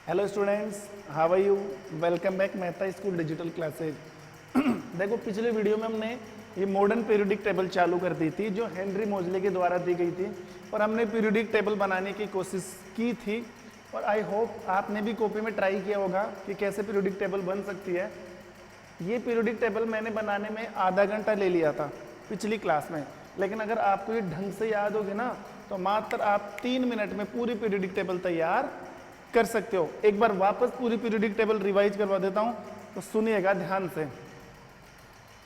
Hello students, how are you? Welcome back Mehta school digital classes. देखो, पिछले video में हमने ये मॉडर्न पीरियोडिक टेबल चालू कर दी थी जो हेनरी मोजले के द्वारा दी गई थी और हमने पीरियोडिक टेबल बनाने की कोशिश की थी और आई होप आपने भी कॉपी में ट्राई किया होगा कि कैसे पीरियोडिक टेबल बन सकती है। ये पीरियोडिक टेबल मैंने बनाने में आधा घंटा ले लिया था पिछली क्लास में, लेकिन अगर आपको ये ढंग से याद होगी ना तो मात्र आप 3 मिनट में पूरी पीरियोडिक टेबल तैयार कर सकते हो। एक बार वापस पूरी पीरियोडिक टेबल रिवाइज करवा देता हूं तो सुनिएगा ध्यान से।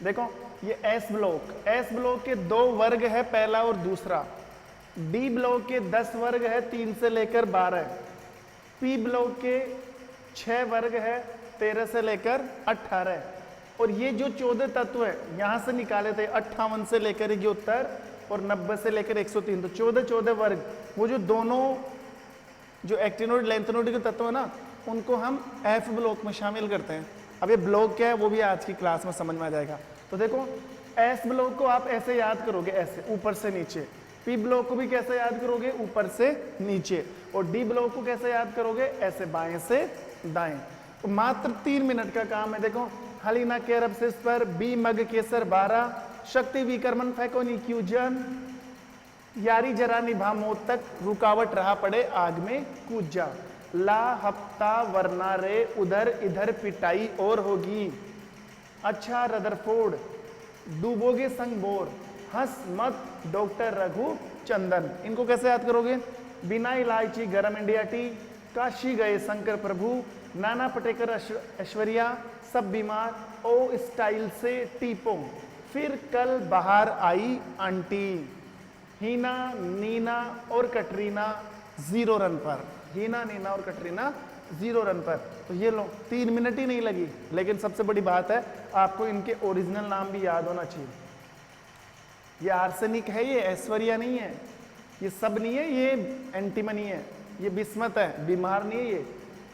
देखो, ये एस ब्लॉक के 2 वर्ग है, पहला और दूसरा। डी ब्लॉक के 10 वर्ग है, 3 से लेकर 12। पी ब्लॉक के 6 वर्ग है, 13 से लेकर 18। और ये जो 14 तत्व है यहां से निकाले थे 58 से लेकर 71 और 90 से लेकर 103, तो 14 वर्ग। वो जो दोनों जो एक्टिनोड लेंथनोड के तत्व है ना, उनको हम एफ ब्लॉक में शामिल करते हैं। अब ये ब्लॉक क्या है वो भी आज की क्लास में समझ में आ जाएगा। तो देखो, एस ब्लॉक को आप ऐसे याद करोगे, ऐसे ऊपर से नीचे। पी ब्लॉक को भी कैसे याद करोगे, ऊपर से नीचे। और डी ब्लॉक को कैसे याद करोगे, ऐसे बाएं से दाएं। तो मात्र 3 मिनट का काम है। देखो, हलीना केरप्सिस पर, बी मग केसर 12, शक्ति विकर्मन फैकोनी क्यूजन, यारी जरा निभा मौत तक, रुकावट रहा पड़े आग में कूद जा, ला हफ्ता वरना रे उधर इधर पिटाई और होगी, अच्छा रदरफोर्ड, डूबोगे संग बोर, हंस मत डॉक्टर रघु चंदन। इनको कैसे याद करोगे, बिना इलायची गरम इंडिया टी, काशी गए शंकर प्रभु, नाना पटेकर ऐश्वर्या, सब बीमार, ओ स्टाइल से टीपो, फिर कल बाहर आई आंटी, हीना नीना और कटरीना 0 रन पर। हीना नीना और कटरीना 0 रन पर। तो ये लो, 3 मिनट ही नहीं लगी। लेकिन सबसे बड़ी बात है, आपको इनके ओरिजिनल नाम भी याद होना चाहिए। ये आर्सेनिक है, ये ऐश्वर्या नहीं है, ये सब नहीं है, ये एंटीमनी है, ये बिस्मत है, बीमार नहीं है,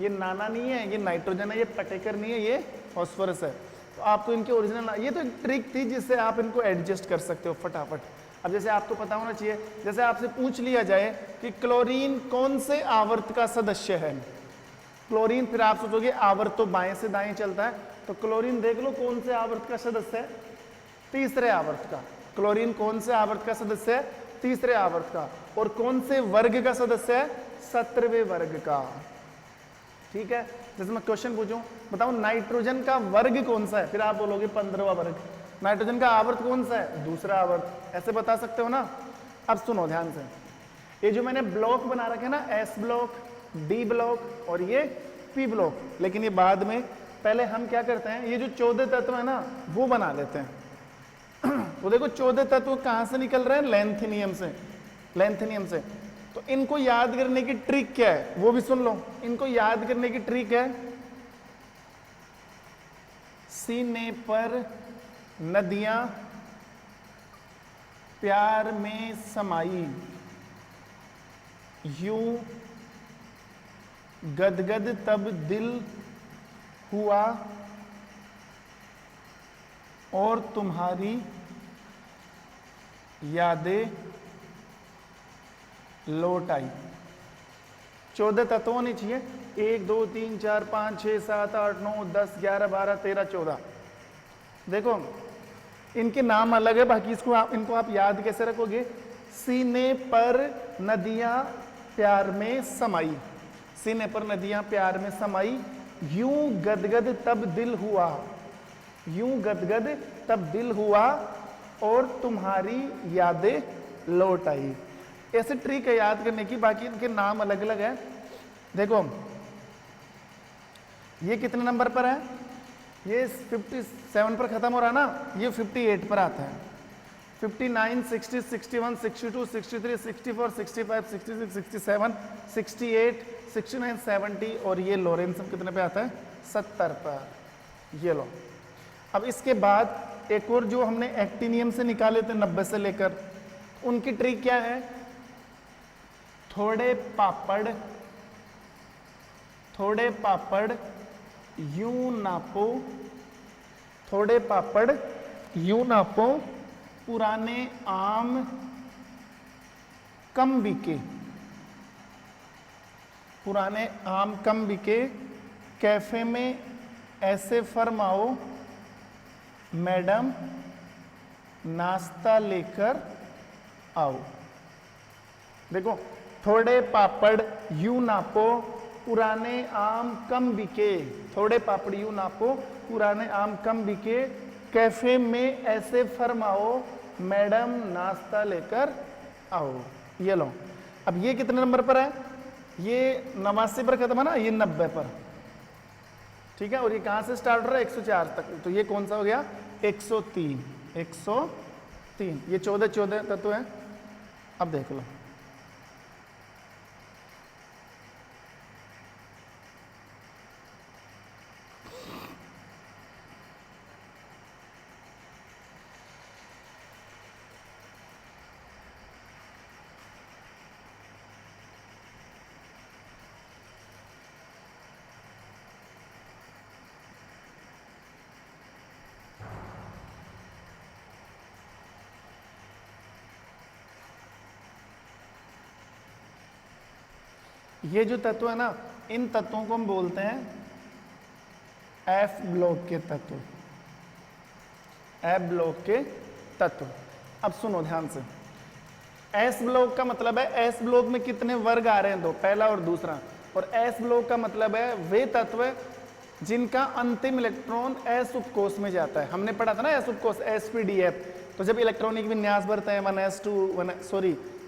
ये नाना नहीं है, ये नाइट्रोजन है, ये पटेकर नहीं है, ये फॉस्फोरस है। तो आपको इनके ओरिजिनल, ये तो एक ट्रिक थी जिससे आप इनको एडजस्ट कर सकते हो फटाफट। अब जैसे आपको पता होना चाहिए, जैसे आपसे पूछ लिया जाए कि क्लोरीन कौन से आवर्त का सदस्य है। क्लोरीन, फिर आप सोचोगे आवर्त तो बाएं से दाएं चलता है, तो क्लोरीन देख लो कौन से आवर्त का सदस्य है, तीसरे आवर्त का। क्लोरीन कौन से आवर्त का सदस्य है, तीसरे आवर्त का। और कौन से वर्ग का सदस्य है, 17वें वर्ग का। ठीक है, जैसे मैं क्वेश्चन पूछूं, बताओ नाइट्रोजन का वर्ग कौन सा है, फिर आप बोलोगे 15वां वर्ग। नाइट्रोजन का आवर्त कौन सा है, दूसरा आवर्त। ऐसे बता सकते हो ना। अब सुनो ध्यान से, ये जो मैंने ब्लॉक बना रखे ना, एस ब्लॉक, डी ब्लॉक और ये पी ब्लॉक, लेकिन ये बाद में, पहले हम क्या करते हैं, ये जो 14 तत्व है ना वो बना लेते हैं। तो देखो 14 तत्व कहां से निकल रहे हैं, लेंथेनियम से, लेंथेनियम से। तो इनको याद करने की ट्रिक क्या है वो भी सुन लो। इनको याद करने की ट्रिक है, सीने पर नदियां प्यार में समाई, यूं गदगद तब दिल हुआ और तुम्हारी यादें लौट आई। 14 तत्व होने चाहिए, 1 2 3 4 5 6 7 8 9 10 11 12 13 14। देखो, इनके नाम अलग है, बाकी इनको आप याद कैसे रखोगे, सीने पर नदियां प्यार में समाई, सीने पर नदियां प्यार में समाई, यूं गदगद तब दिल हुआ, यूं गदगद तब दिल हुआ और तुम्हारी यादें लौट आई। ऐसे ट्रिक है याद करने की, बाकी इनके नाम अलग अलग है। देखो, ये कितने नंबर पर है, ये 57 पर खत्म हो रहा है ना, ये 58 पर आता है। 59 60 61 62 63 64 65 66 67 68 69 70 और ये लोरेंसम कितने पे आता है, 70 पर। ये लो, अब इसके बाद एक और जो हमने एक्टिनियम से निकाले थे 90 से लेकर, उनकी ट्रिक क्या है, थोड़े पापड़ यूं नापो, थोड़े पापड़ यूं नापो, पुराने आम कम बिके, पुराने आम कम बिके, कैफे में ऐसे फरमाओ मैडम नाश्ता लेकर आओ। देखो, थोड़े पापड़ यूं नापो, पुराने आम कम बिके। थोड़े पापड़ यूं नापो, पुराने आम कम बिके, कैफे में ऐसे फरमाओ मैडम नाश्ता लेकर आओ। ये लो, अब ये कितने नंबर पर है? ये 89 पर खत्म है ना, ये 90 पर, ठीक है। और ये कहां से स्टार्ट हो रहा है? 104 तक, तो ये कौन सा हो गया? 103। 103, ये 14 तत्व है। अब देख लो, ये जो तत्व है ना, इन तत्वों को हम बोलते हैं एफ ब्लॉक के तत्व। एफ ब्लॉक के तत्व। अब सुनो ध्यान से, एस ब्लॉक का मतलब है, एस ब्लॉक में कितने वर्ग आ रहे हैं? दो, पहला और दूसरा। और एस ब्लॉक का मतलब है वे तत्व जिनका अंतिम इलेक्ट्रॉन एस उपकोष में जाता है। हमने पढ़ा था ना एस उपकोष, एसपीडीएफ। तो जब इलेक्ट्रॉनिक विन्यास बढ़ते हैं 1s2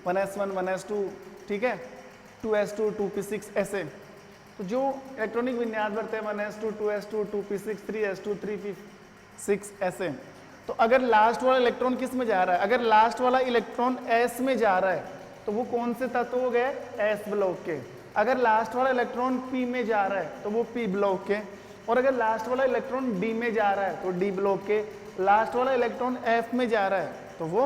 1s1 1s2, ठीक है, 2s2 2p6 ऐसे, तो जो इलेक्ट्रॉनिक विन्यास बढ़ते हैं 1s2 2s2 2p6 3s2 3p6 ऐसे, तो अगर लास्ट वाला इलेक्ट्रॉन किस में जा रहा है? अगर लास्ट वाला इलेक्ट्रॉन एस में जा रहा है तो वो कौन से तत्व हो गए? एस ब्लॉक के। अगर लास्ट वाला इलेक्ट्रॉन पी में जा रहा है तो वो पी ब्लॉक के। और अगर लास्ट वाला इलेक्ट्रॉन डी में जा रहा है तो डी ब्लॉक के। लास्ट वाला इलेक्ट्रॉन एफ में जा रहा है तो वो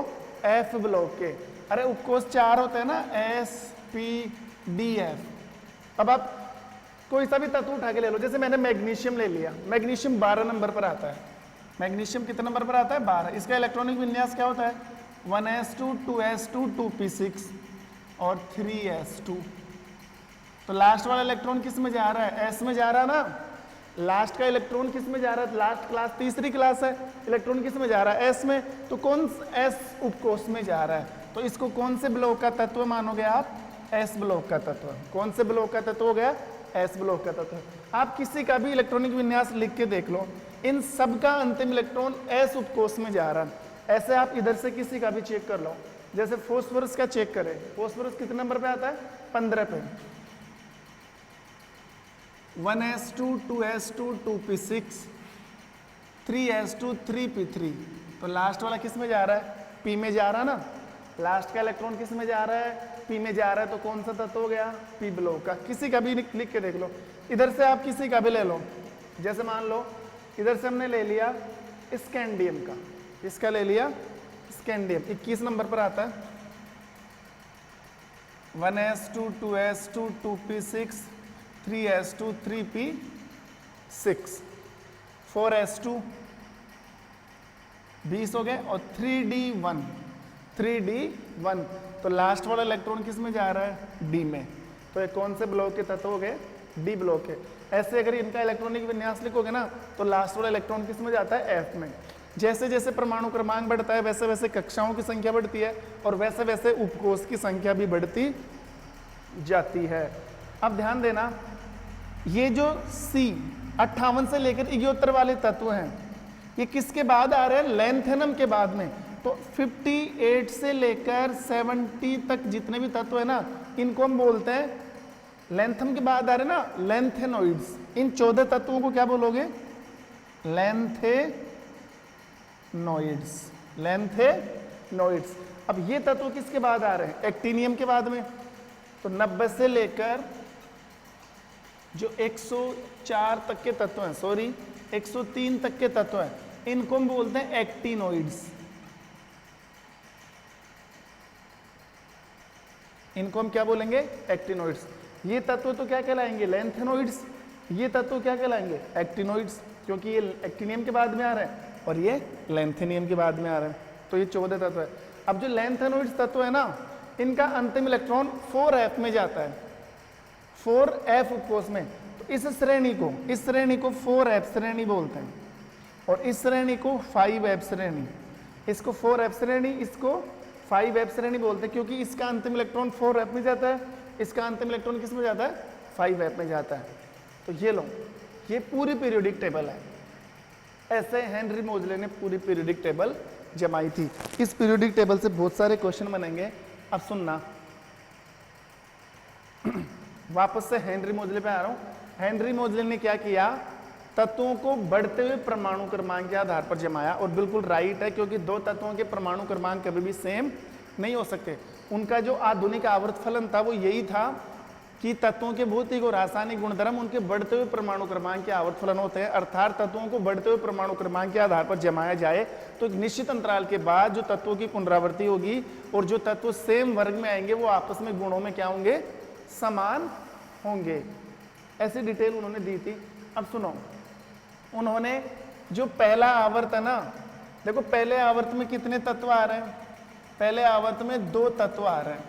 एफ ब्लॉक के। अरे उपकोष 4 होते हैं ना, एस पी डी एफ। अब आप कोई सा भी तत्व उठा के ले लो, जैसे मैंने मैग्नीशियम ले लिया, मैग्नीशियम 12 नंबर पर आता है। मैग्नीशियम कितने नंबर पर आता है? 12। इसका इलेक्ट्रॉनिक विन्यास क्या होता है? 1s2 2s2 2p6 और 3s2। तो लास्ट वाला इलेक्ट्रॉन किस में जा रहा है? एस में जा रहा है ना। लास्ट का इलेक्ट्रॉन किस में जा रहा है? लास्ट क्लास, तीसरी क्लास है, इलेक्ट्रॉन किस में जा रहा है? एस में। तो कौन एस उपकोष में जा रहा है, तो इसको कौन से ब्लॉक का तत्व मानोगे आप? एस ब्लॉक का तत्व। कौन से ब्लॉक का तत्व हो गया? एस ब्लॉक का तत्व। आप किसी का भी इलेक्ट्रॉनिक विन्यास लिख के देख लो, इन सब का अंतिम इलेक्ट्रॉन एस उपकोष में जा रहा है। ऐसे आप इधर से किसी का भी चेक कर लो, जैसे फास्फोरस का चेक करें, फास्फोरस कितने नंबर पे आता है? 15 पे। 1s2 2s2 2p6 3s2 3p3। तो लास्ट वाला किस में जा रहा है? पी में जा रहा है ना। लास्ट का इलेक्ट्रॉन किस में जा रहा है? पी में जा रहा है। तो कौन सा तत्व हो गया? पी ब्लॉक का। किसी का भी लिख के देख लो, इधर से आप किसी का भी ले लो, जैसे मान लो इधर से हमने ले लिया स्कैंडियम का, इसका ले लिया स्कैंडियम, 21 नंबर पर आता है। 1s2 2s2 2p6 3s2 3p6 4s2 20 हो गए और 3d1 3d1। तो लास्ट वाला इलेक्ट्रॉन किस में जा रहा है? डी में। तो ये कौन से ब्लॉक के तत्व हो गए? डी ब्लॉक के। ऐसे अगर इनका इलेक्ट्रॉनिक विन्यास लिखोगे ना तो लास्ट वाला इलेक्ट्रॉन किस में जाता है? एफ में। जैसे जैसे परमाणु क्रमांक बढ़ता है वैसे वैसे कक्षाओं की संख्या बढ़ती है और वैसे वैसे उपकोष की संख्या भी बढ़ती जाती है। अब ध्यान देना, ये जो C 58 से लेकर 71 वाले तत्व हैं, ये किसके बाद आ रहे हैं? लैंथेनम के बाद में। तो 58 से लेकर 70 तक जितने भी तत्व है ना, इनको हम बोलते हैं, लैंथम के बाद आ रहे ना, लैंथेनोइड्स। इन 14 तत्वों को क्या बोलोगे? लैंथेनोइड्स। लैंथेनोइड्स। अब ये तत्व किसके बाद आ रहे हैं? एक्टिनियम के बाद में। तो 90 से लेकर जो 104 तक के तत्व हैं, सॉरी 103 तक के तत्व हैं, इनको हम बोलते हैं एक्टिनोइड्स। इनको हम क्या बोलेंगे? एक्टिनोइड्स। ये तत्व तो क्या कहलाएंगे? लैंथेनोइड्स। ये तत्व क्या कहलाएंगे? एक्टिनोइड्स, क्योंकि ये एक्टिनियम के बाद में आ रहे हैं और ये लैंथेनियम के बाद में आ रहे हैं। तो ये 14 तत्व है। अब जो लैंथेनोइड्स तत्व है ना, इनका अंतिम इलेक्ट्रॉन 4f में जाता है। 4f उपकोष में, तो इस श्रेणी को 4f श्रेणी बोलते हैं और इस श्रेणी को 5f श्रेणी, इसको 4f श्रेणी, इसको 5f श्रेणी बोलते हैं, क्योंकि इसका अंतिम इलेक्ट्रॉन 4f में जाता है, इसका अंतिम इलेक्ट्रॉन किस में जाता है, 5f में जाता है। तो ये लो, ये पूरी पीरियोडिक टेबल है। ऐसे हेनरी मोजले ने पूरी पीरियोडिक टेबल जमाई थी। इस पीरियोडिक टेबल से बहुत सारे क्वेश्चन बनेंगे। अब सुनना, वापस से हेनरी मोजले पे आ रहा हूं। हेनरी मोजले ने क्या किया, तत्वों को बढ़ते हुए परमाणु क्रमांक के आधार पर जमाया, और बिल्कुल राइट है, क्योंकि दो तत्वों के परमाणु क्रमांक कभी भी सेम नहीं हो सकते। उनका जो आधुनिक आवर्त फलन था वो यही था कि तत्वों के भौतिक और रासायनिक गुणधर्म उनके बढ़ते हुए परमाणु क्रमांक के आवर्त फलन होते हैं, अर्थात तत्वों को बढ़ते हुए परमाणु क्रमांक के आधार पर जमाया जाए तो एक निश्चित अंतराल के बाद जो तत्वों की पुनरावृत्ति होगी और जो तत्व सेम वर्ग में आएंगे वो आपस में गुणों में क्या होंगे, समान होंगे। ऐसी डिटेल उन्होंने दी थी। अब सुनो, उन्होंने जो पहला आवर्त है ना, देखो पहले आवर्त में कितने तत्व आ रहे हैं, पहले आवर्त में 2 तत्व आ रहे हैं,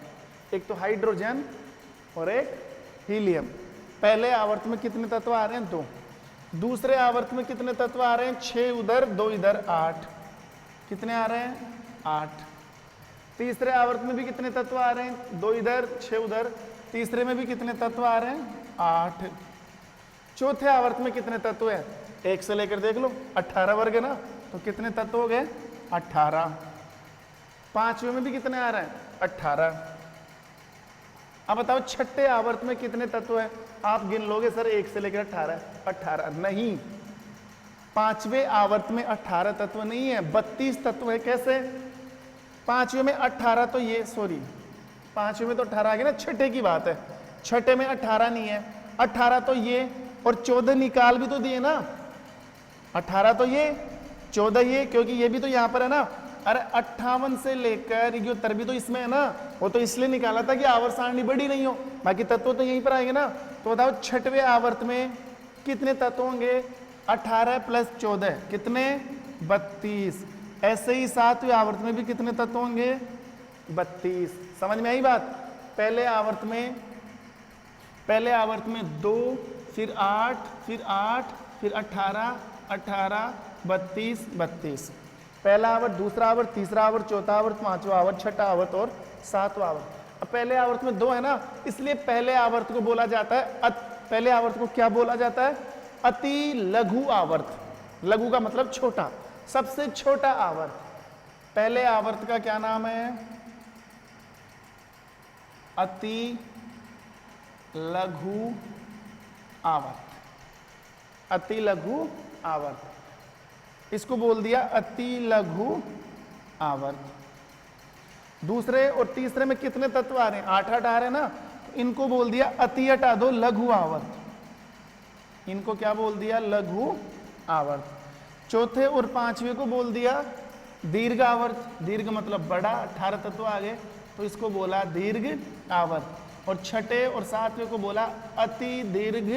एक तो हाइड्रोजन और एक हीलियम। पहले आवर्त में कितने तत्व आ रहे हैं, 2। दूसरे आवर्त में कितने तत्व आ रहे हैं, 6 उधर 2 इधर 8। कितने आ रहे हैं, 8। तीसरे आवर्त में भी कितने तत्व आ रहे हैं, 2 इधर 6 उधर, तीसरे में भी कितने तत्व आ रहे हैं, 8। चौथे आवर्त में कितने तत्व है, 1 से लेकर देख लो, 18 वर्ग है ना, तो कितने तत्व हो गए, 18। पांचवें में भी कितने आ रहे हैं, 18। अब बताओ छठे आवर्त में कितने तत्व है, आप गिन लोगे सर 1 से लेकर 18 नहीं, पांचवें आवर्त में 18 तत्व नहीं है, 32 तत्व है। कैसे, पांचवें में 18 तो ये, सॉरी पांचवें में तो 18 आ गया ना, छठे की बात है, छठे में 18 नहीं है, 18 तो ये, और 14 निकाल भी तो दिए ना, 18 तो ये, 14 ये, क्योंकि ये भी तो यहाँ पर है ना। अरे 58 से लेकर 71 भी तो इसमें है ना, वो तो इसलिए निकाला था कि आवर्त सारणी बड़ी नहीं हो, बाकी तत्व तो यहीं पर आएंगे ना। तो बताओ छठवें आवर्त में कितने तत्व होंगे, 18 + 14 कितने, 32। ऐसे ही सातवें आवर्त में भी कितने तत्व होंगे, 32। समझ में आई बात। पहले आवर्त में 2, फिर 8, फिर 18, 32, 32। पहला आवर्त, दूसरा आवर्त, तीसरा आवर्त, चौथा आवर्त, पांचवा आवर्त, छठा आवर्त और सातवां आवर्त। अब पहले आवर्त में 2 है ना, इसलिए पहले आवर्त को बोला जाता है, पहले आवर्त को क्या बोला जाता है, अति लघु आवर्त। लघु का मतलब छोटा, सबसे छोटा आवर्त। पहले आवर्त का क्या नाम है, अति लघु आवर्त। अति लघु आवर्त, इसको बोल दिया अति लघु आवर्त। दूसरे और तीसरे में कितने तत्व आ रहे हैं, 8 आ रहे हैं ना, इनको बोल दिया अति हटा दो लघु आवर्त। इनको क्या बोल दिया, लघु आवर्त। चौथे और पांचवे को बोल दिया दीर्घ आवर्त। दीर्घ मतलब बड़ा, 18 तत्व आ गए तो इसको बोला दीर्घ आवर्त। और छठे और सातवें को बोला अति दीर्घ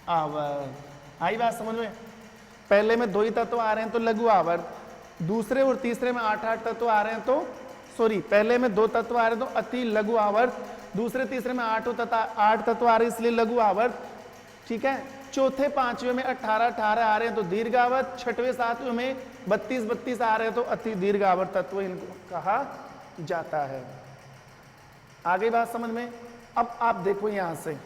आवर्त। आई बात समझ में। पहले में 2 ही तत्व आ रहे हैं तो लघु आवर्त, दूसरे और तीसरे में 8 तत्व आ रहे हैं तो, सॉरी पहले में 2 तत्व आ रहे हैं तो अति लघु आवर्त, दूसरे तीसरे में 8 तत्व आ रहे हैं इसलिए लघु आवर्त। ठीक है, चौथे पांचवे में 18 आ रहे हैं तो दीर्घ आवर्त, छठवें सातवें में 32 आ रहे हैं तो अति दीर्घ आवर्त तत्व इनको कहा जाता है। आ गई बात समझ में। अब आप देखो यहां से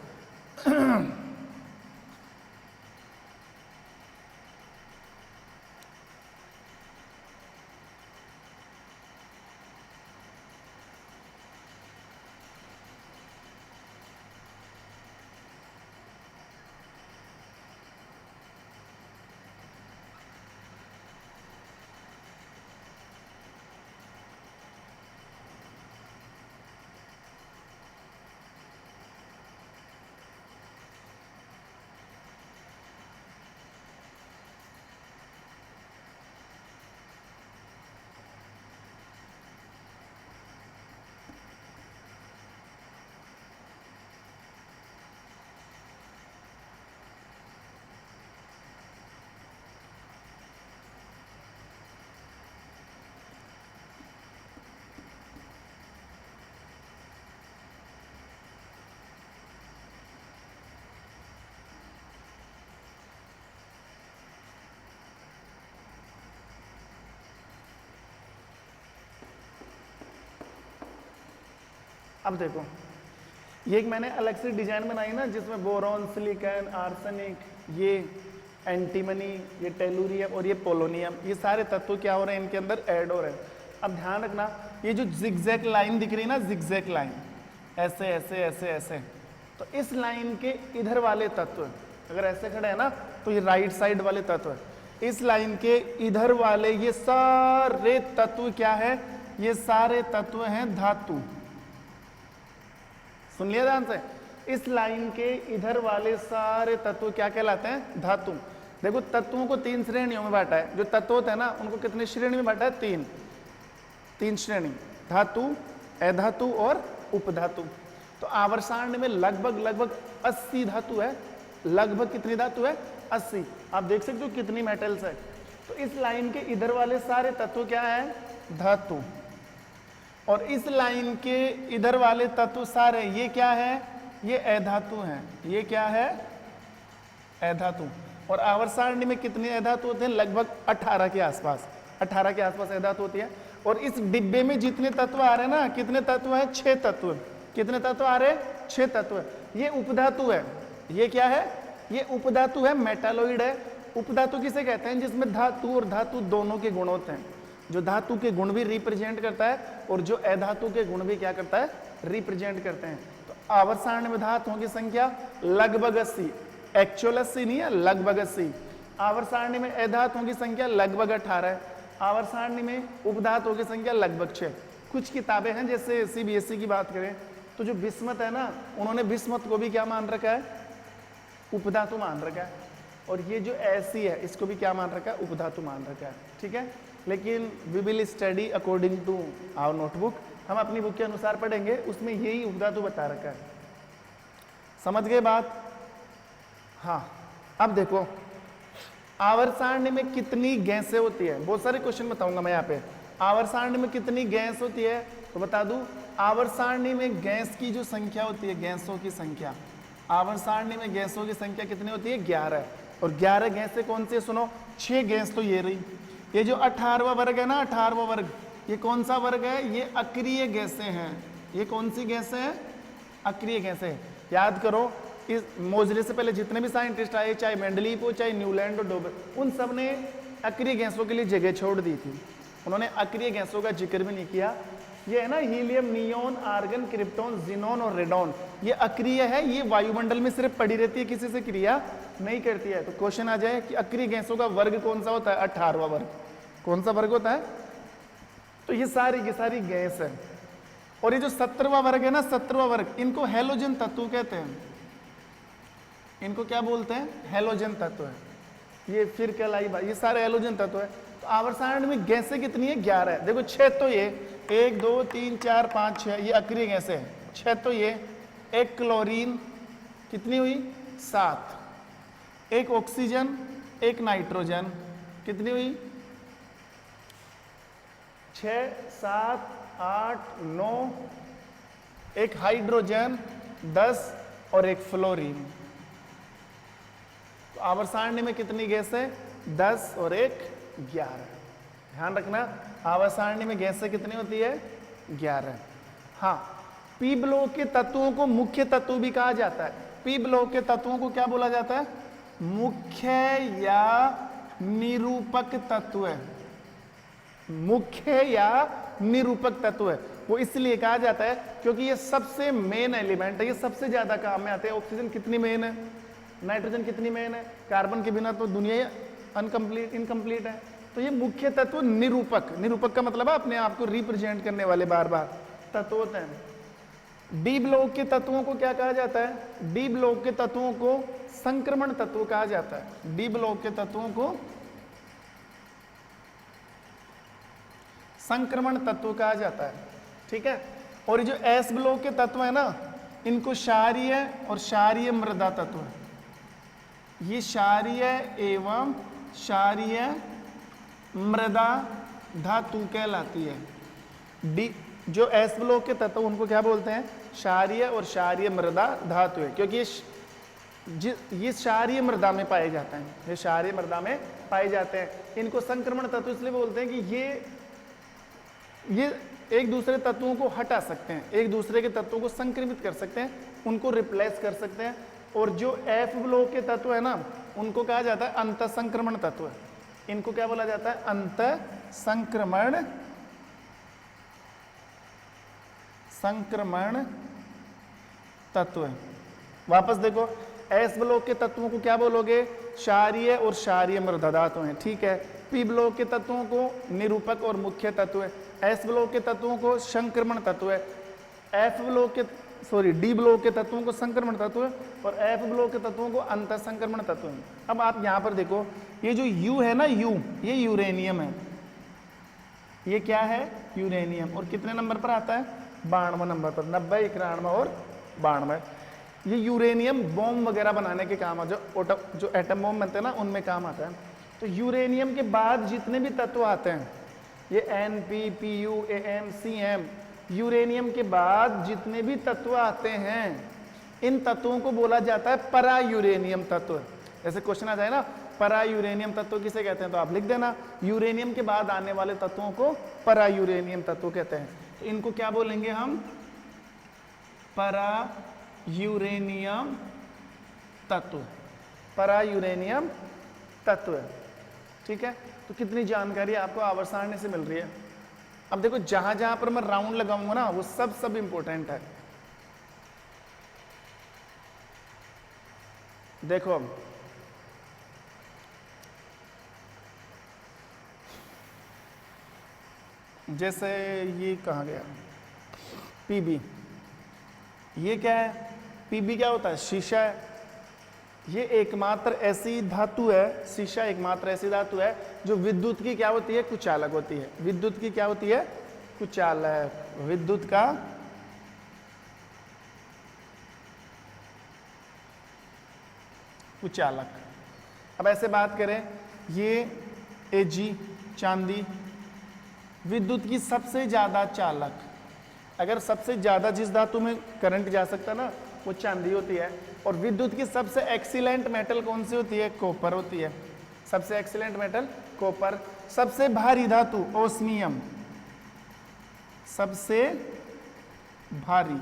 अब देखो, ये एक मैंने अलग से डिजाइन बनाई ना, जिसमें बोरॉन, सिलिकॉन, आर्सेनिक, ये एंटीमनी, ये टेलुरियम और ये पोलोनियम, ये सारे तत्व क्या हो रहे हैं इनके अंदर ऐड हो रहे हैं। अब ध्यान रखना, ये जो जिगजैग लाइन दिख रही है ना, जिगजैग लाइन, ऐसे ऐसे ऐसे ऐसे, तो इस लाइन के इधर वाले तत्व, अगर ऐसे खड़े हैं ना तो ये राइट साइड वाले तत्व है। इस लाइन के इधर वाले ये सारे तत्व क्या है, ये सारे तत्व हैं धातु। सुन लिया ध्यान से, इस लाइन के इधर वाले सारे तत्व क्या कहलाते हैं, धातु। देखो तत्वों को 3 श्रेणियों में बांटा है, जो तत्व होते हैं ना उनको कितने श्रेणी में बांटा है, 3 श्रेणी, धातु, अधातु और उपधातु। तो आवर्त सारणी में लगभग 80 धातु है, लगभग कितनी धातु है, 80। आप देख सकते हो कितनी मेटल्स है। तो इस लाइन के इधर वाले सारे तत्व क्या है, धातु, और इस लाइन के इधर वाले तत्व सारे ये क्या है, ये अधातु हैं। ये क्या है, अधातु। और आवर्त सारणी में कितने अधातु होते हैं, लगभग 18 के आसपास, 18 के आसपास अधातु होती है। और इस डिब्बे में जितने तत्व आ रहे हैं ना, कितने तत्व हैं, 6 तत्व। कितने तत्व आ रहे हैं, 6 तत्व। ये उपधातु है, ये क्या है, ये उपधातु है, मेटालॉइड है। उपधातु किसे कहते हैं, जिसमें धातु और धातु दोनों के गुण होते हैं, जो धातु के गुण भी रिप्रेजेंट करता है और जो अधातु के गुण भी क्या करता है, रिप्रेजेंट करते हैं। तो आवर्त सारणी में धातुओं की संख्या लगभग 80, एक्चुअल 80 नहीं है, लगभग 80। आवर्त सारणी में अधातुओं की संख्या लगभग 18 है। आवर्त सारणी में उपधातुओं की संख्या लगभग 6। कुछ किताबें हैं, जैसे CBSE की बात करें तो जो बिस्मत है ना, उन्होंने बिस्मत को भी क्या मान रखा है, उपधातु मान रखा है। और ये जो ऐसी है इसको भी क्या मान रखा है, उपधातु मान रखा है, ठीक है। लेकिन we will study according to our notebook, हम अपनी बुक के अनुसार पढ़ेंगे, उसमें यही उपधातु बता रखा है। समझ गए बात? हाँ, अब देखो आवर्त सारणी में कितनी गैसें होती है, बहुत सारे क्वेश्चन बताऊंगा मैं यहाँ पे। आवर्त सारणी में कितनी गैस होती है तो बता दूं, आवर्त सारणी में गैस की जो संख्या होती है, गैसों की संख्या, आवर्त सारणी में गैसों की संख्या कितनी होती है, 11। और 11 गैसें कौन सी, सुनो, 6 गैस तो ये रही। ये जो 18वां वर्ग है ना, 18वां वर्ग, ये कौन सा वर्ग है, ये अक्रिय गैसें हैं। ये कौन सी गैसें हैं, अक्रिय गैसें। याद करो, इस मोजले से पहले जितने भी साइंटिस्ट आए, चाहे मेंडलीफ हो, चाहे न्यूलैंड और डोबर, उन सब ने अक्रिय गैसों के लिए जगह छोड़ दी थी, उन्होंने अक्रिय गैसों का जिक्र भी नहीं किया। ये है ना helium, neon, argon, krypton, xenon और रेडॉन, ये अक्रिय है, ये वायुमंडल में सिर्फ पड़ी रहती है, किसी से क्रिया नहीं करती है। तो क्वेश्चन आ जाए कि अक्रिय गैसों का वर्ग कौन सा होता है, 18वां वर्ग। कौन सा वर्ग होता है, तो ये सारी की सारी गैस है। और ये जो 17वां वर्ग है ना, 17वां वर्ग, इनको हेलोजन तत्व कहते हैं। इनको क्या बोलते हैं, हेलोजन तत्व है। ये फिर कहलाई बात, ये सारे हेलोजन तत्व है। तो आवर्त सारणी में गैसें कितनी है, 11 है। देखो 6 तो ये 1 2 3 4 5 6 ये अक्रिय गैसें हैं, 6 तो ये, 1 क्लोरीन कितनी हुई, 7, 1 ऑक्सीजन, 1 नाइट्रोजन कितनी हुई, 6 7 8 9, 1 हाइड्रोजन 10 और 1 फ्लोरीन। तो आवर्त सारणी में कितनी गैस है, 10 और 1 11। ध्यान रखना, आवर्त सारणी में गैसें कितनी होती है, 11। हाँ, पी ब्लॉक के तत्वों को मुख्य तत्व भी कहा जाता है। पी ब्लॉक के तत्वों को क्या बोला जाता है, मुख्य या निरूपक तत्व है। मुख्य या निरूपक तत्व है, वो इसलिए कहा जाता है क्योंकि ये सबसे मेन एलिमेंट है, ये सबसे ज्यादा काम में आते हैं। ऑक्सीजन कितनी मेन है, नाइट्रोजन कितनी मेन है, कार्बन के बिना तो दुनिया अनकम्प्लीट, इनकम्प्लीट है। तो ये मुख्य तत्व निरूपक, निरूपक का मतलब है अपने आप को रिप्रेजेंट करने वाले बार बार तत्व होते हैं। डी ब्लॉक के तत्वों को क्या कहा जाता है, डी ब्लॉक के तत्वों को संक्रमण तत्व कहा जाता है। डी ब्लॉक के तत्वों को संक्रमण तत्व कहा जाता है, ठीक है। और ये जो एस ब्लॉक के तत्व है ना, इनको क्षारीय और क्षारीय मृदा तत्व है। ये क्षारीय एवं क्षारीय मृदा धातु कहलाती है। डी जो एस ब्लॉक के तत्व उनको क्या बोलते हैं, क्षारीय और क्षारीय मृदा धातु है, क्योंकि ये क्षारीय मृदा में पाए जाते हैं, ये क्षारीय मृदा में पाए जाते हैं। इनको संक्रमण तत्व इसलिए बोलते हैं कि ये एक दूसरे तत्वों को हटा सकते हैं, एक दूसरे के तत्वों को संक्रमित कर सकते हैं, उनको रिप्लेस कर सकते हैं। और जो एफ ब्लॉक के तत्व है ना, उनको कहा जाता है अंतःसंक्रमण तत्व। इनको क्या बोला जाता है? अंतःसंक्रमण तत्व। वापस देखो, एस ब्लॉक के तत्वों को क्या बोलोगे? क्षारीय और क्षारीय मृदा धातु हैं, ठीक है। पी ब्लॉक के तत्वों को निरूपक और मुख्य तत्व है। एस ब्लॉक के तत्वों को संक्रमण तत्व है। एफ ब्लॉक के डी ब्लॉक के तत्वों को संक्रमण तत्व है और एफ ब्लॉक के तत्वों को अंतःसंक्रमण तत्व है। अब आप यहां पर देखो, ये जो यू है ना, यू, ये यूरेनियम है। ये क्या है? यूरेनियम। और कितने नंबर पर आता है? 92 नंबर पर। 90, 91 और 92। ये यूरेनियम बॉम्ब वगैरह बनाने के काम आता है, जो एटम बॉम्ब बनते हैं ना, उनमें काम आता है। तो यूरेनियम के बाद जितने भी तत्व आते हैं, ये NP, PU, AM, CM, uranium के बाद जितने भी तत्व आते हैं, इन तत्वों को बोला जाता है परा यूरेनियम तत्व। ऐसे क्वेश्चन आ जाए ना, परा यूरेनियम तत्व किसे कहते हैं, तो आप लिख देना, यूरेनियम के बाद आने वाले तत्वों को परा यूरेनियम तत्व कहते हैं। तो इनको क्या बोलेंगे हम? परा यूरेनियम तत्व। परा यूरेनियम तत्व, ठीक है। तो कितनी जानकारी आपको आवर्त सारणी से मिल रही है। अब देखो, जहां जहां पर मैं राउंड लगाऊंगा ना, वो सब इंपॉर्टेंट है। देखो, जैसे ये कहाँ गया? पीबी, ये क्या है? पीबी क्या होता है? शीशा है। ये एकमात्र ऐसी धातु है, शीशा एकमात्र ऐसी धातु है जो विद्युत की क्या होती है? कुचालक होती है। विद्युत की क्या होती है? कुचालक। विद्युत का कुचालक। अब ऐसे बात करें, ये Ag, चांदी, विद्युत की सबसे ज्यादा चालक। अगर सबसे ज्यादा जिस धातु में करंट जा सकता है ना, वो चांदी होती है। और विद्युत की सबसे एक्सीलेंट मेटल कौन सी होती है? कॉपर होती है। सबसे एक्सीलेंट मेटल कॉपर। सबसे भारी धातु ओस्मियम। सबसे भारी,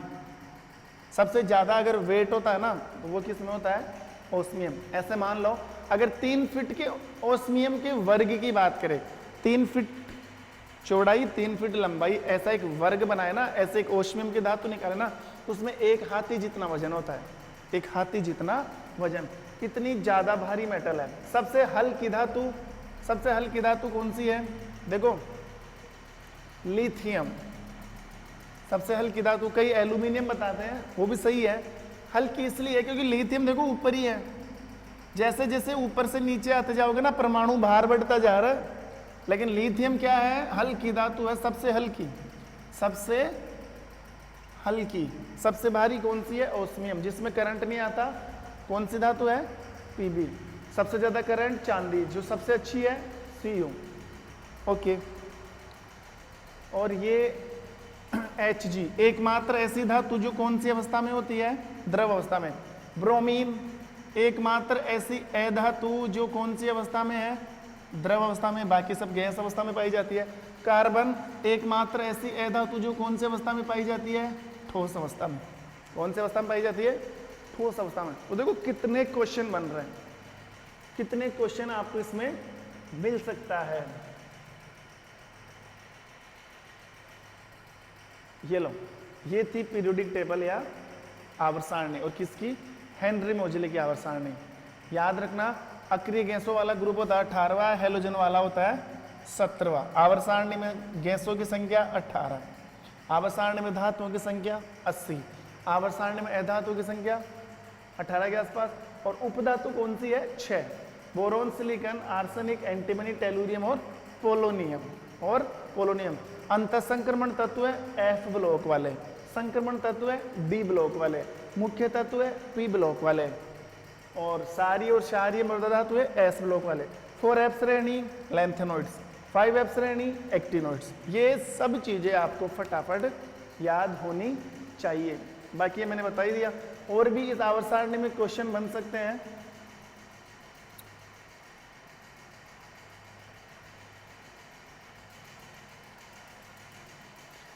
सबसे ज्यादा अगर वेट होता है ना, तो वो किस में होता है? ओस्मियम। ऐसे मान लो, अगर 3 फीट के ओस्मियम के वर्ग की बात करें, 3 फीट चौड़ाई, 3 फीट लंबाई, ऐसा एक वर्ग बनाए ना, ऐसे एक ओस्मियम की धातु निकाले ना, तो उसमें एक हाथी जितना वजन होता है। एक हाथी जितना वजन। इतनी ज्यादा भारी मेटल है। सबसे हल्की धातु, सबसे हल्की धातु कौन सी है? देखो, लिथियम। सबसे हल्की धातु, कई एल्यूमिनियम बताते हैं, वो भी सही है। हल्की इसलिए है क्योंकि लिथियम देखो ऊपर ही है। जैसे जैसे ऊपर से नीचे आते जाओगे ना, परमाणु भार बढ़ता जा रहा है। लेकिन लिथियम क्या है? हल्की धातु है, सबसे हल्की। सबसे हल्की। सबसे भारी कौन सी है? ओस्मियम। जिसमें करंट नहीं आता, कौन सी धातु है? पीबी। सबसे ज्यादा करंट चांदी। जो सबसे अच्छी है? Cu। ओके। और ये Hg, एकमात्र ऐसी धातु जो कौन सी अवस्था में होती है? द्रव अवस्था में। ब्रोमीन, एकमात्र ऐसी अधातु जो कौन सी अवस्था में है? द्रव अवस्था में। बाकी सब गैस अवस्था में पाई जाती है। कार्बन, एकमात्र ऐसी अधातु जो कौन सी अवस्था में पाई जाती है? ठोस अवस्था में। कौन सी अवस्था में पाई जाती है? ठोस अवस्था में। तो देखो कितने क्वेश्चन बन रहे हैं, कितने क्वेश्चन आपको इसमें मिल सकता है। ये लो, ये थी पीरियोडिक टेबल या आवर्त सारणी। और किसकी? हेनरी मोजले की आवर्त सारणी। याद रखना, अक्रिय गैसों वाला ग्रुप होता है 18वां, हेलोजन वाला होता है 17वां। आवर्त सारणी में गैसों की संख्या 18, आवर्त सारणी में धातुओं की संख्या 80, आवर्त सारणी में अधातुओं की संख्या 18 के आसपास। और उपधातु कौन सी है? 6। Boron, silicon, arsenic, antimony, tellurium और पोलोनियम। अंतःसंक्रमण तत्व है F ब्लॉक वाले, संक्रमण तत्व है D ब्लॉक वाले, मुख्य तत्व है P ब्लॉक वाले, और सारी और क्षारीय मृदा धातु है S ब्लॉक वाले। 4F श्रेणी लैंथेनोइड्स, 5F श्रेणी एक्टिनोइड्स। ये सब चीजें आपको फटाफट याद होनी चाहिए। बाकी ये मैंने बता ही दिया। और भी इस आवर्त सारणी में क्वेश्चन बन सकते हैं।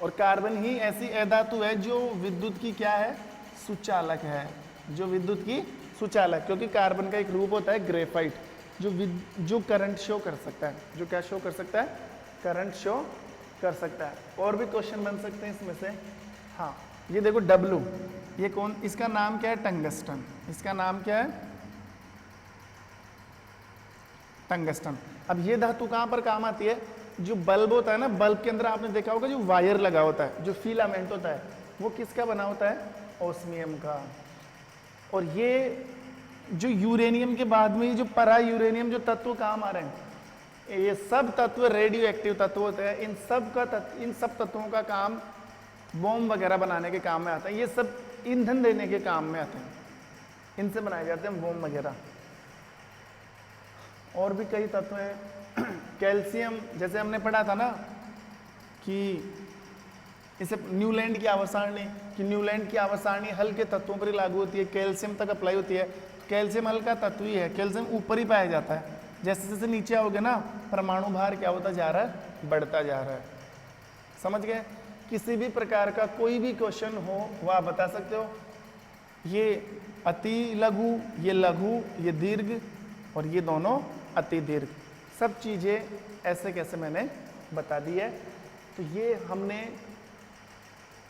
और कार्बन ही ऐसी अधातु है जो विद्युत की क्या है, सुचालक है, जो विद्युत की सुचालक, क्योंकि कार्बन का एक रूप होता है ग्रेफाइट जो करंट शो कर सकता है, जो क्या शो कर सकता है, करंट शो कर सकता है। और भी क्वेश्चन बन सकते हैं इसमें से। हाँ, ये देखो W, ये कौन, इसका नाम क्या है, टंगस्टन, इसका नाम क्या है, टंगस्टन। अब ये धातु कहाँ पर काम आती है, जो बल्ब होता है ना, बल्ब के अंदर आपने देखा होगा जो वायर लगा होता है, जो फिलामेंट होता है, वो किसका बना होता है, ओस्मियम का। और ये जो यूरेनियम के बाद में ये जो परा यूरेनियम जो तत्व काम आ रहे हैं, ये सब तत्व रेडियो एक्टिव तत्व होते हैं। इन सब तत्वों का काम बॉम्ब वगैरह बनाने के काम में आता है, ये सब ईंधन देने के काम में आते हैं, इनसे बनाए जाते हैं बॉम्ब वगैरह। और भी कई तत्व हैं, कैल्शियम, जैसे हमने पढ़ा था ना कि इसे न्यूलैंड की आवर्त सारणी, कि न्यूलैंड की आवर्त सारणी हल्के तत्वों पर ही लागू होती है, कैल्शियम तक अप्लाई होती है। कैल्शियम हल्का तत्व ही है, कैल्शियम ऊपर ही पाया जाता है। जैसे जैसे नीचे आओगे ना, परमाणु भार क्या होता जा रहा है, बढ़ता जा रहा है। समझ गए? किसी भी प्रकार का कोई भी क्वेश्चन हो वो आप बता सकते हो। ये अति लघु, ये लघु, ये दीर्घ और ये दोनों अति दीर्घ, सब चीज़ें ऐसे कैसे मैंने बता दी है। तो ये हमने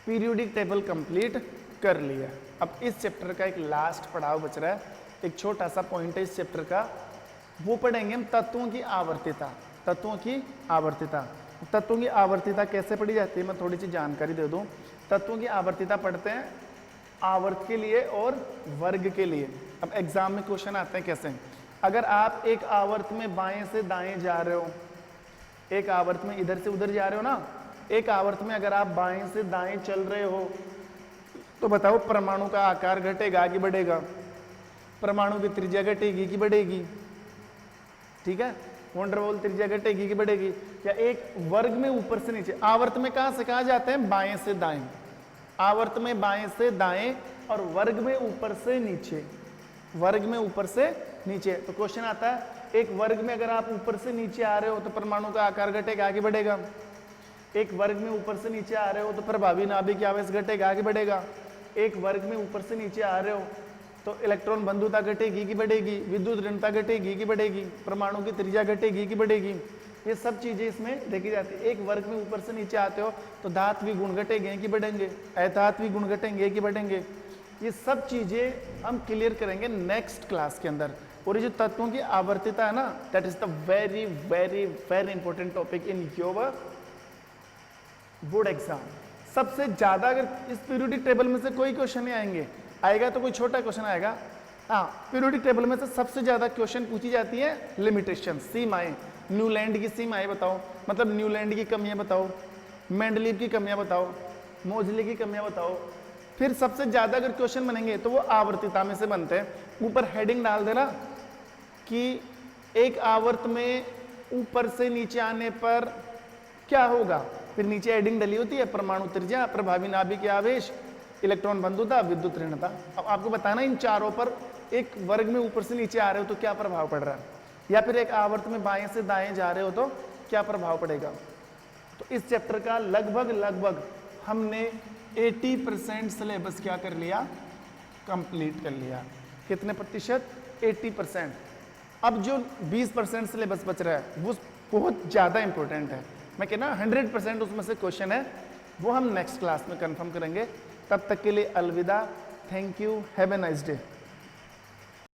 पीरियोडिक टेबल कंप्लीट कर लिया। अब इस चैप्टर का एक लास्ट पड़ाव बच रहा है, एक छोटा सा पॉइंट है इस चैप्टर का, वो पढ़ेंगे हम तत्वों की आवर्तिता। तत्वों की आवर्तिता, तत्वों की आवर्तिता कैसे पढ़ी जाती है, मैं थोड़ी सी जानकारी दे दूं। तत्वों की आवर्तिता पढ़ते हैं आवर्त के लिए और वर्ग के लिए। अब एग्जाम में क्वेश्चन आते हैं कैसे, अगर आप एक आवर्त में बाएं से दाएं जा रहे हो, एक आवर्त में इधर से उधर जा रहे हो ना, एक आवर्त में अगर आप बाएं से दाएं चल रहे हो तो बताओ परमाणु का आकार घटेगा कि बढ़ेगा, परमाणु की त्रिज्या घटेगी कि बढ़ेगी, ठीक है, वंडरवॉल त्रिज्या घटेगी कि बढ़ेगी। या एक वर्ग में ऊपर से नीचे, आवर्त में कहां से कहां जाते हैं, बाएं से दाएं, आवर्त में बाएं से दाएं और वर्ग में ऊपर से नीचे, वर्ग में ऊपर से नीचे। तो क्वेश्चन आता है एक वर्ग में अगर आप ऊपर से नीचे आ रहे हो तो परमाणु का आकार घटेगा आगे बढ़ेगा, एक वर्ग में ऊपर से नीचे आ रहे हो तो प्रभावी नाभिक आवेश घटेगा आगे बढ़ेगा, एक वर्ग में ऊपर से नीचे आ रहे हो तो इलेक्ट्रॉन बंधुता घटेगी कि बढ़ेगी, विद्युत ऋणता घटेगी कि बढ़ेगी, परमाणु की त्रिज्या घटेगी कि बढ़ेगी। ये सब चीजें इसमें देखी जाती है। एक वर्ग में ऊपर से नीचे आते हो तो धात्विक गुण घटेंगे कि बढ़ेंगे, अधात्विक गुण घटेंगे कि बढ़ेंगे। ये सब चीजें हम क्लियर करेंगे नेक्स्ट क्लास के अंदर। और ये जो तत्वों की आवर्तिता है ना, that is the very very very important topic in your board exam. सबसे ज्यादा अगर इस पीरियोडिक टेबल में से कोई क्वेश्चन नहीं आएंगे, आएगा तो कोई छोटा क्वेश्चन आएगा। हाँ, पीरियोडिक टेबल में से सबसे ज्यादा क्वेश्चन पूछी जाती है लिमिटेशन, सीमाएं, न्यूलैंड की सीमाएं बताओ, मतलब न्यूलैंड की कमियां बताओ, मेंडलीव की कमियां बताओ, मोजले की कमियां बताओ। फिर सबसे ज्यादा अगर क्वेश्चन बनेंगे तो वो आवर्तिता में से बनते हैं। ऊपर हेडिंग डाल देना कि एक आवर्त में ऊपर से नीचे आने पर क्या होगा, फिर नीचे हेडिंग डली होती है परमाणु त्रिज्या, प्रभावी नाभिकीय आवेश, इलेक्ट्रॉन बंधुता, विद्युत ऋणता। अब आपको बताना इन चारों पर एक वर्ग में ऊपर से नीचे आ रहे हो तो क्या प्रभाव पड़ रहा है, या फिर एक आवर्त में बाएं से दाएं जा रहे हो तो क्या प्रभाव पड़ेगा। तो इस चैप्टर का लगभग हमने 80% सिलेबस क्या कर लिया, कंप्लीट कर लिया। कितने प्रतिशत, 80%। अब जो 20% सिलेबस बच रहा है वो बहुत ज़्यादा इंपॉर्टेंट है। मैं कहना 100% उसमें से क्वेश्चन है, वो हम नेक्स्ट क्लास में कंफर्म करेंगे। तब तक के लिए अलविदा, thank you, have a nice day.